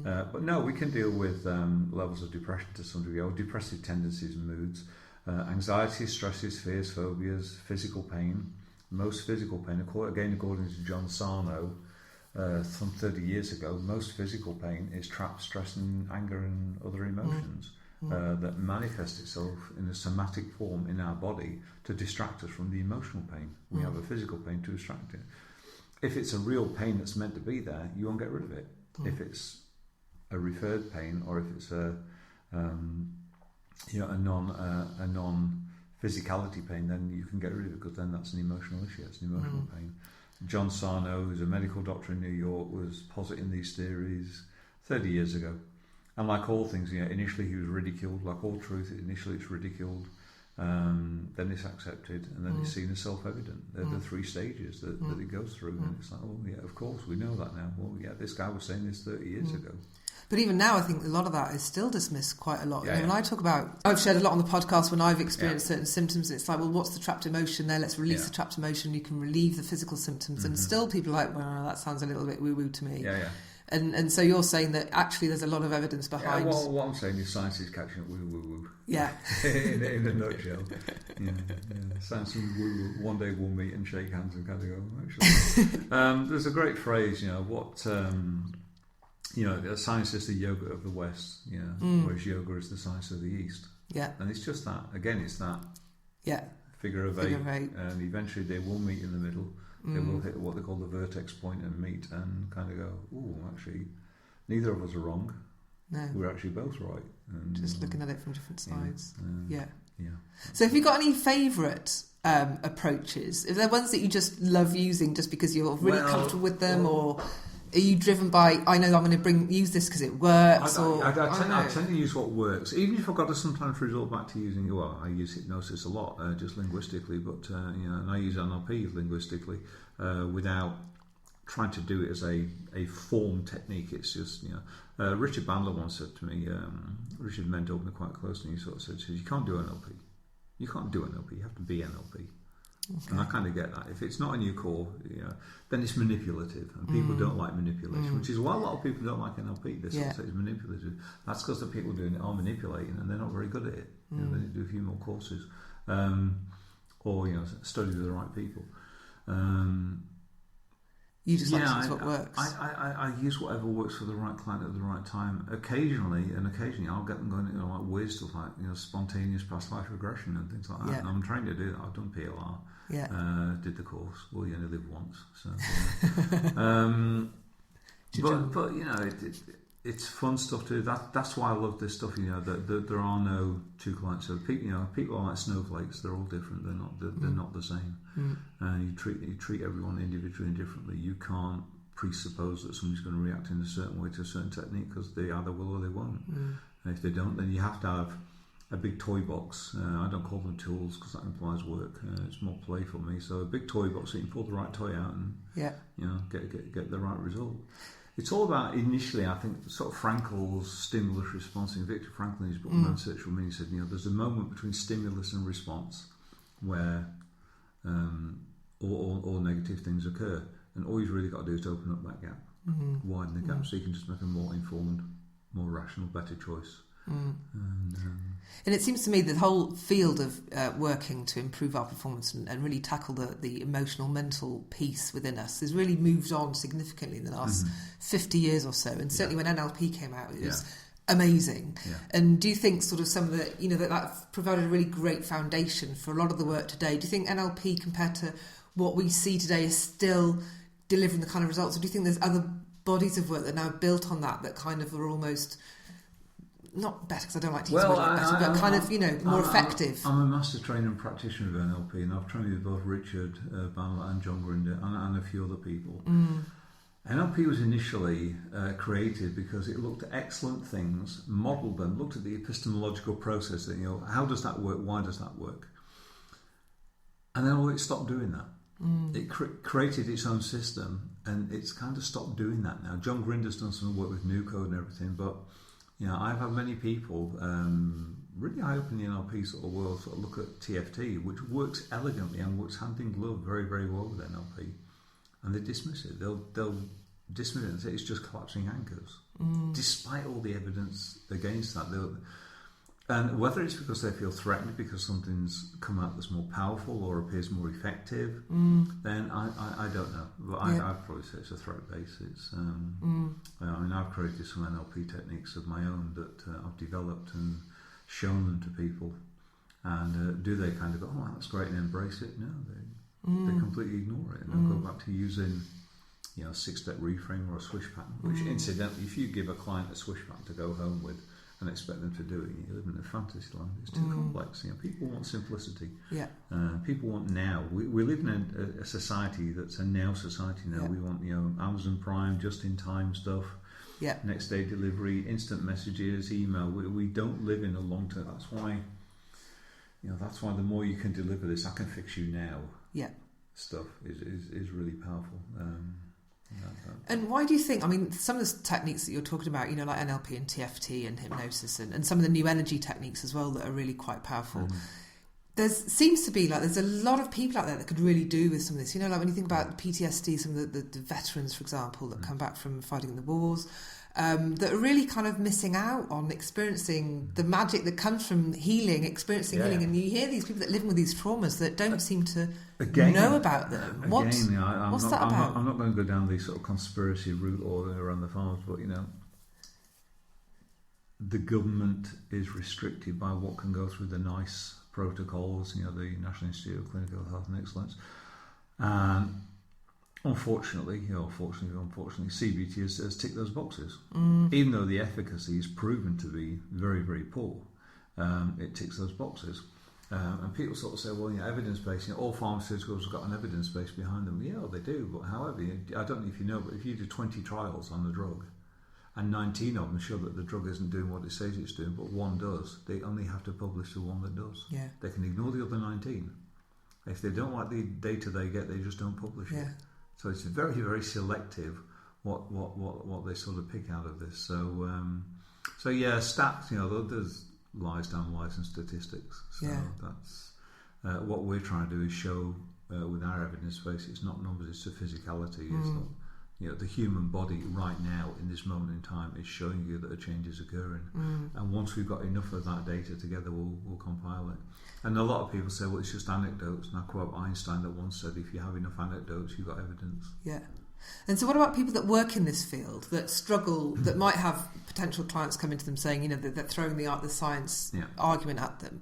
But no, we can deal with levels of depression to some degree, or depressive tendencies and moods. Anxiety, stresses, fears, phobias, physical pain. Most physical pain, according to John Sarno, some 30 years ago, most physical pain is trapped stress and anger and other emotions that manifest itself in a somatic form in our body to distract us from the emotional pain. We have a physical pain to distract it. If it's a real pain that's meant to be there, you won't get rid of it. If it's a referred pain, or if it's a non-physicality pain, then you can get rid of it, because then that's an emotional issue. It's an emotional pain. John Sarno, who's a medical doctor in New York, was positing these theories 30 years ago. And like all things, initially he was ridiculed. Like all truth, initially it's ridiculed. then it's accepted, and then it's seen as self-evident. They're the three stages that it goes through, and it's like, oh yeah, of course, we know that now. Well, yeah, this guy was saying this 30 years ago. But even now, I think a lot of that is still dismissed quite a lot. When I talk about, I've shared a lot on the podcast when I've experienced certain symptoms, and it's like, well, what's the trapped emotion there? Let's release the trapped emotion. You can relieve the physical symptoms. And still people are like, well, that sounds a little bit woo-woo to me. And so you're saying that actually there's a lot of evidence behind... Yeah, well, what I'm saying is science is catching up with woo-woo. Yeah. in a nutshell. Science and woo-woo. One day we'll meet and shake hands and kind of go, actually. There's a great phrase, science is the yoga of the West, whereas yoga is the science of the East. Yeah. And it's just that. Again, it's that figure of eight. And eventually they will meet in the middle. They will hit what they call the vertex point and meet and kind of go, oh, actually, neither of us are wrong. No. We're actually both right. And, just looking at it from different sides. Yeah. So have you got any favourite approaches? Are there ones that you just love using just because you're really comfortable with them, or... Are you driven by, I know I'm going to use this because it works? I tend to use what works. Even if I've got to sometimes resort back to using, I use hypnosis a lot, just linguistically, but, and I use NLP linguistically without trying to do it as a form technique. It's just, Richard Bandler once said to me, Richard mentored me quite closely, and he sort of said, you can't do NLP. You can't do NLP, you have to be NLP. Okay. And I kind of get that. If it's not in your core, then it's manipulative, and people don't like manipulation, which is why a lot of people don't like NLP. They sort of say it's manipulative. That's because the people doing it are manipulating, and they're not very good at it. They need to do a few more courses, or study with the right people. You just like to use what works. I use whatever works for the right client at the right time. Occasionally I'll get them going into like weird stuff like spontaneous past life regression and things like that. Yeah. And I'm trying to do that. I've done PLR. Yeah. Did the course. Well, you only live once, so. It's fun stuff too. That's why I love this stuff. There are no two clients. So people are like snowflakes. They're all different. They're not the same. And you treat everyone individually and differently. You can't presuppose that somebody's going to react in a certain way to a certain technique because they either will or they won't. And if they don't, then you have to have a big toy box. I don't call them tools because that implies work. It's more play for me. So a big toy box so you can pull the right toy out and get the right result. It's all about, initially, I think, sort of Frankl's stimulus response. In Viktor Frankl, in his book, Man's Search for Meaning, said, there's a moment between stimulus and response where all negative things occur. And all you've really got to do is open up that gap, widen the gap, so you can just make a more informed, more rational, better choice. And it seems to me that the whole field of working to improve our performance and really tackle the emotional, mental piece within us has really moved on significantly in the last 50 years or so. And certainly when NLP came out, it was amazing. Yeah. And do you think sort of some of the, that provided a really great foundation for a lot of the work today? Do you think NLP compared to what we see today is still delivering the kind of results? Or do you think there's other bodies of work that are now built on that kind of are almost... not better, because I don't like to use the word better, but kind of, more effective. I'm a master trainer and practitioner of NLP, and I've trained with both Richard Bandler and John Grinder and a few other people. NLP was initially created because it looked at excellent things, modelled them, looked at the epistemological process, that, how does that work, why does that work? And then it stopped doing that. It created its own system, and it's kind of stopped doing that now. John Grinder's done some work with New Code and everything, but... I've had many people really high up in the NLP sort of world sort of look at TFT, which works elegantly and works hand in glove very, very well with NLP, and they dismiss it. They'll dismiss it and say it's just collapsing anchors, despite all the evidence against that. And whether it's because they feel threatened because something's come out that's more powerful or appears more effective, then I don't know. But I'd probably say it's a threat base. It's I've created some NLP techniques of my own that I've developed and shown them to people. And do they kind of go, oh, that's great, and embrace it? No, they completely ignore it. And they'll go back to using a 6-step reframe or a swish pattern, which incidentally, if you give a client a swish pattern to go home with, and expect them to do it, you live in a fantasy land. It's too complex. People want simplicity. Yeah. People want now. We live in a society that's a now society now. Yeah. We want Amazon Prime, just in time stuff. Yeah. Next day delivery, instant messages, email. We don't live in a long term. That's why that's why the more you can deliver this, I can fix you now. Yeah. Stuff is really powerful. And why do you think, some of the techniques that you're talking about, like NLP and TFT and hypnosis and some of the new energy techniques as well that are really quite powerful, there seems to be there's a lot of people out there that could really do with some of this. When you think about PTSD, some of the veterans, for example, that come back from fighting in the wars, that are really kind of missing out on experiencing the magic that comes from experiencing healing. And you hear these people that live with these traumas that don't seem to know about them. What's that about? I'm not going to go down the sort of conspiracy route or around the farms, but the government is restricted by what can go through the NICE protocols, the National Institute of Clinical Health and Excellence. And unfortunately, CBT has ticked those boxes. Even though the efficacy is proven to be very, very poor, it ticks those boxes. And people sort of say, well, evidence-based, all pharmaceuticals have got an evidence base behind them. Yeah, they do, but however, I don't know if you know, but if you do 20 trials on the drug, and 19 of them show that the drug isn't doing what it says it's doing, but one does, they only have to publish the one that does. Yeah. They can ignore the other 19. If they don't like the data they get, they just don't publish it. So it's very, very selective what they sort of pick out of this. So stats, there's lies down lies and statistics. So that's what we're trying to do is show with our evidence base, it's not numbers, it's the physicality. It's not, the human body right now in this moment in time is showing you that a change is occurring. And once we've got enough of that data together, we'll compile it. And a lot of people say, well, it's just anecdotes. And I quote Einstein that once said, if you have enough anecdotes, you've got evidence. Yeah. And so what about people that work in this field, that struggle, that might have potential clients coming to them saying, that they're throwing the science argument at them?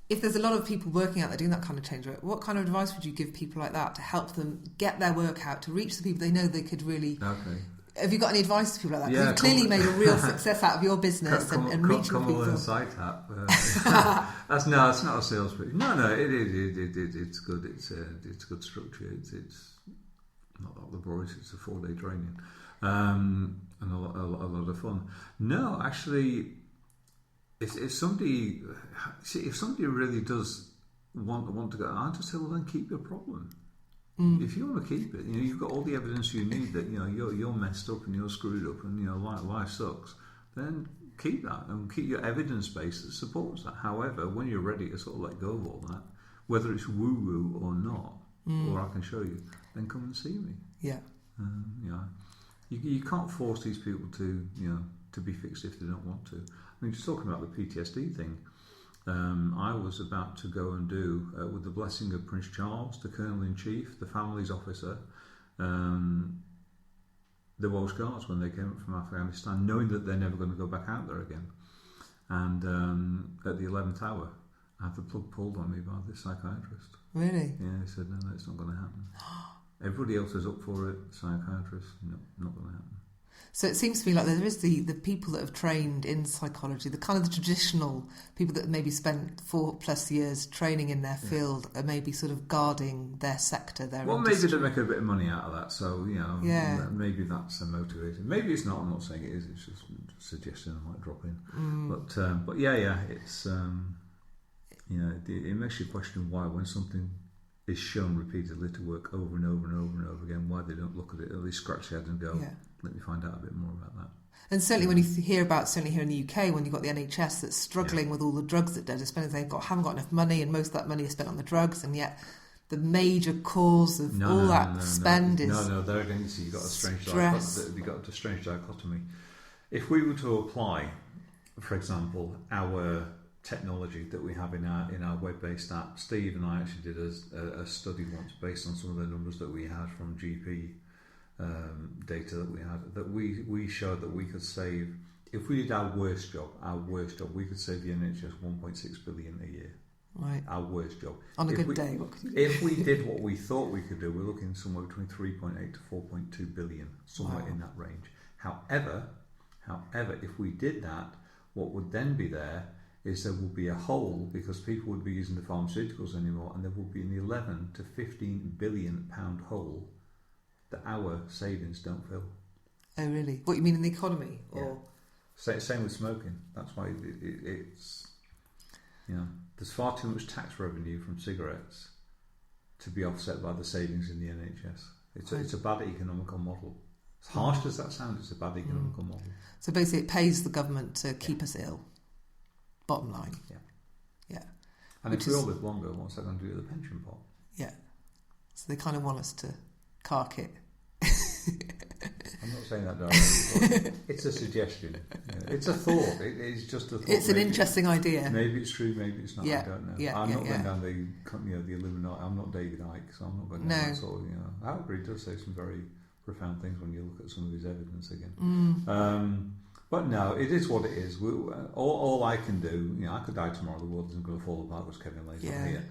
If there's a lot of people working out there doing that kind of change work, what kind of advice would you give people like that to help them get their work out, to reach the people they know they could really... Okay. Have you got any advice to people like that? Because you've clearly made a real success out of your business and reaching people. Come on, site app. It's not a sales pitch. No, it's good. It's a good structure. It's not that laborious. It's a 4-day training, and a lot of fun. No, actually, if somebody really does want to go, I just say, well, then keep your problem. If you want to keep it, you've got all the evidence you need that you're messed up and you're screwed up and life sucks. Then keep that and keep your evidence base that supports that. However, when you're ready to sort of let go of all that, whether it's woo woo or not, or I can show you, then come and see me. Yeah. You can't force these people to be fixed if they don't want to. Just talking about the PTSD thing. I was about to go and do, with the blessing of Prince Charles, the Colonel-in-Chief, the family's officer, the Welsh Guards when they came up from Afghanistan, knowing that they're never going to go back out there again. And at the 11th hour, I had the plug pulled on me by the psychiatrist. Really? Yeah, he said, no, it's not going to happen. Everybody else is up for it, psychiatrist, no, not going to happen. So it seems to me like there is the people that have trained in psychology, the kind of the traditional people that maybe spent 4+ years training in their field are maybe sort of guarding their sector, their industry. Maybe they make a bit of money out of that, so, maybe that's a motivator. Maybe it's not, I'm not saying it is, it's just a suggestion I might drop in. But it's, it makes you question why when something is shown repeatedly to work over and over and over and over again, why they don't look at it, at least scratch their head and go, let me find out a bit more about that. And certainly when you hear about, certainly here in the UK, when you've got the NHS that's struggling with all the drugs that they're dispensing, haven't got enough money, and most of that money is spent on the drugs, and yet the major cause of spend is there again, you've got a strange dichotomy. If we were to apply, for example, our technology that we have in our web-based app, Steve and I actually did a study once based on some of the numbers that we had from GP data that we had, that we showed that we could save, if we did our worst job, we could save the NHS 1.6 billion a year. Right. Our worst job. On a good day, what could you do? If we did what we thought we could do, we're looking somewhere between 3.8 to 4.2 billion, somewhere in that range. However, if we did that, what would then be there is there will be a hole, because people would be using the pharmaceuticals anymore, and there will be an 11 to 15 billion pound hole that our savings don't fill. Oh, really? What you mean in the economy? Yeah. Same with smoking. That's why it's... There's far too much tax revenue from cigarettes to be offset by the savings in the NHS. It's a bad economical model. As harsh as that sounds, it's a bad economical model. So basically, it pays the government to keep us ill. Bottom line. Yeah. And if we all live longer, what's that going to do to the pension pot? Yeah. So they kind of want us to cark it. I'm not saying that directly, but it's a suggestion. It's a thought. It's just a thought. It's an interesting idea. Maybe it's true, maybe it's not. I don't know. I'm not going down the Illuminati. I'm not David Icke, so I'm not going down that sort of. However, he does say some very profound things when you look at some of his evidence again. But no, it is what it is. All I can do, I could die tomorrow. The world isn't going to fall apart because Kevin Laye's not here.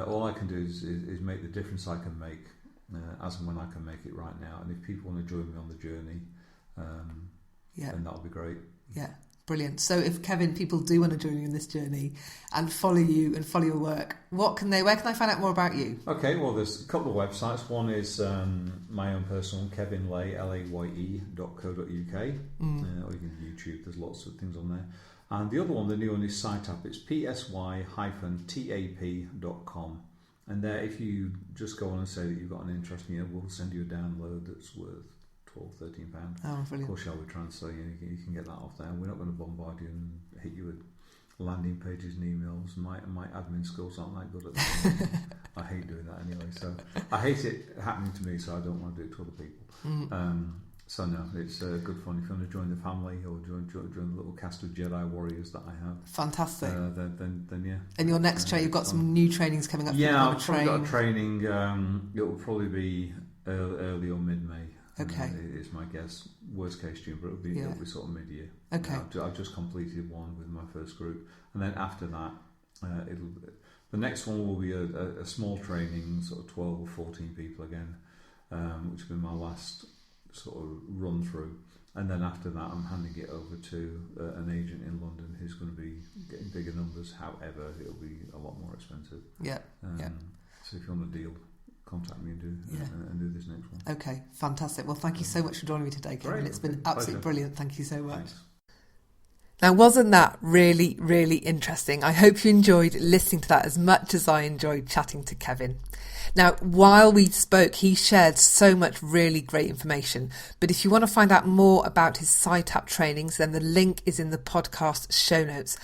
All I can do is make the difference I can make. As and when I can make it right now, and if people want to join me on the journey, then that'll be great. Yeah, brilliant. So if people do want to join you in this journey and follow you and follow your work, where can they find out more about you? Okay, well, there's a couple of websites. One is my own personal, Kevin Laye, laye.co.uk, or you can YouTube. There's lots of things on there. And the other one, the new one, is SiteUp. It's psy-tap.com. And there, if you just go on and say that you've got an interest in it, we'll send you a download that's worth £12-13. Oh, brilliant. Of course, shall we transfer you can get that off there. We're not going to bombard you and hit you with landing pages and emails. My admin skills aren't that good at that. I hate doing that anyway. So I hate it happening to me, so I don't want to do it to other people. So no, it's good fun. If you want to join the family or join the little cast of Jedi warriors that I have, fantastic. Then yeah. And your next training, you've got some new trainings coming up. Yeah, I've probably got a training. It will probably be early or mid-May. Okay, it's my guess. Worst case June, but it'll be sort of mid-year. Okay, I've just completed one with my first group, and then after that, the next one will be a small training, sort of 12 or 14 people again, which will be my last sort of run through, and then after that I'm handing it over to an agent in London who's going to be getting bigger numbers. However, it'll be a lot more expensive. So if you want a deal, contact me and do this next one. Okay, fantastic. Well, thank you so much for joining me today, Kevin. Great. It's been absolutely brilliant. Thank you so much. Thanks. Now, wasn't that really, really interesting? I hope you enjoyed listening to that as much as I enjoyed chatting to Kevin. Now, while we spoke, he shared so much really great information. But if you want to find out more about his SiteUp trainings, then the link is in the podcast show notes.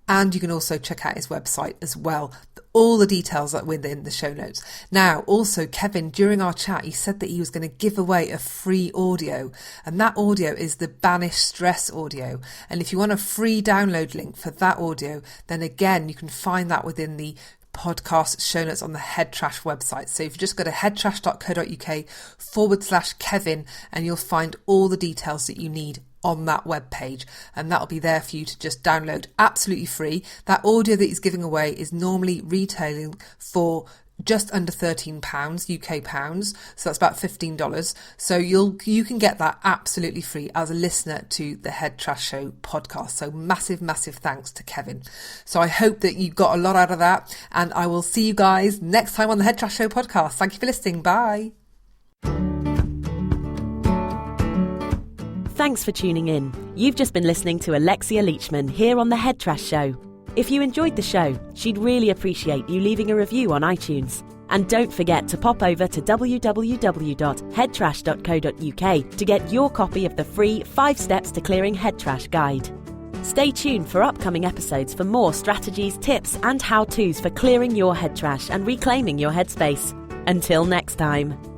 And you can also check out his website as well. All the details are within the show notes. Now, also, Kevin, during our chat, he said that he was going to give away a free audio. And that audio is the Banish Stress audio. And if you want a free download link for that audio, then again, you can find that within the podcast show notes on the Head Trash website. So if you just go to headtrash.co.uk/Kevin, and you'll find all the details that you need on that web page, and that'll be there for you to just download absolutely free. That audio that he's giving away is normally retailing for just under £13 UK pounds, so that's about $15. So you can get that absolutely free as a listener to the Head Trash Show podcast. So massive thanks to Kevin. So I hope that you got a lot out of that, and I will see you guys next time on the Head Trash Show podcast. Thank you for listening. Bye. Thanks for tuning in. You've just been listening to Alexia Leachman here on The Head Trash Show. If you enjoyed the show, she'd really appreciate you leaving a review on iTunes. And don't forget to pop over to www.headtrash.co.uk to get your copy of the free 5 Steps to Clearing Head Trash guide. Stay tuned for upcoming episodes for more strategies, tips and how-tos for clearing your head trash and reclaiming your headspace. Until next time.